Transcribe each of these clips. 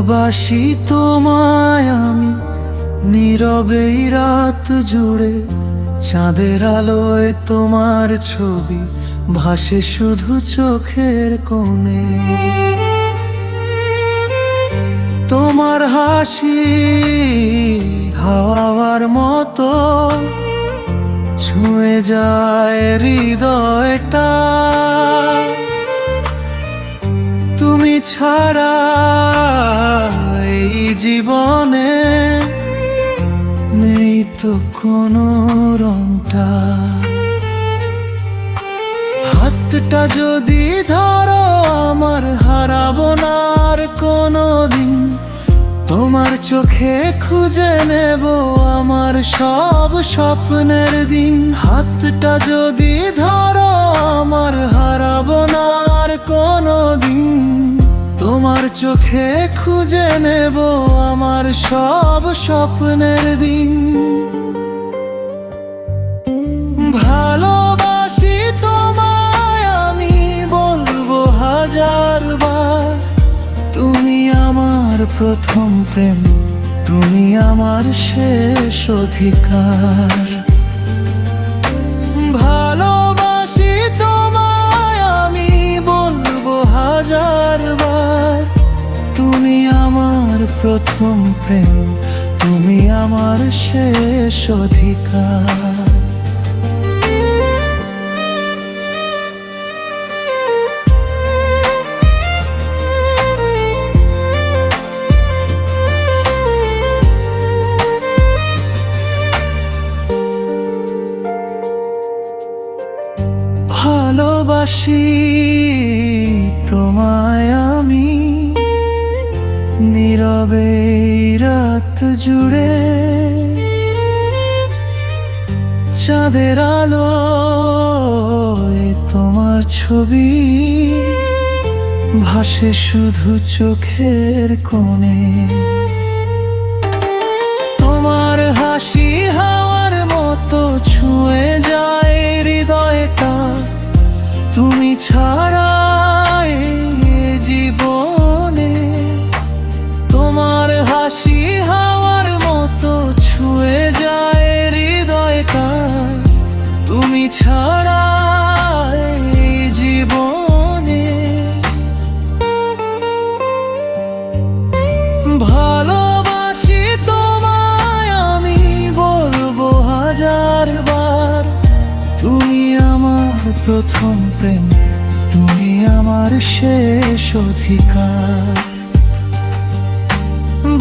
ভালোবাসি তোমায় আমি নীরবেই রাত জুড়ে, চাঁদের আলোয় তোমার ছবি ভাসে শুধু চোখের কোণে। তোমার হাসি হাওয়ার মতো ছুঁয়ে যায় হৃদয়টা। তুমি ছাড়া এই জীবনে নেই তো কোনো রংটা। হাতটা যদি ধরো আমার, হারাবো না আর কোনোদিন। তোমার চোখে খুঁজে নেব আমার সব স্বপ্নের দিন। হাতটা যদি ধরো আমার, হারাবো না আর কোনোদিন। তোমার চোখে খুঁজে নেব আমার সব স্বপ্নের দিন। ভালোবাসি তোমায় আমি বলবো হাজার বার। তুমি আমার প্রথম প্রেম, তুমি আমার শেষ অধিকার। ভালোবাসি তোমায় আমি বলবো হাজার বার। তুমি আমার প্রথম প্রেম, তুমি আমার শেষ অধিকার। ভালোবাসি তোমায় আমি নীরবে রাত জুড়ে, চাঁদের আলোয় তোমার ছবি ভাসে শুধু চোখের কোণে। তোমার হাসি হাওয়ার মতো ছুঁয়ে যায় হৃদয়টা। তুমি ছাড়া এই জীবনে, তোমার হাসি হাওয়ার মতো ছুঁয়ে যায় হৃদয়টা। তুমি ছাড়া এই জীবনে। ভালোবাসি তোমায় আমি বলবো হাজার বার। তুমি আমার প্রথম প্রেম, তুমি আমার শেষ অধিকার।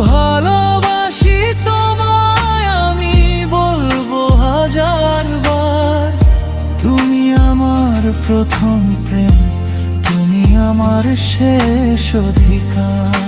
ভালোবাসি তোমায় আমি বলবো হাজার বার। তুমি আমার প্রথম প্রেম, তুমি আমার শেষ অধিকার।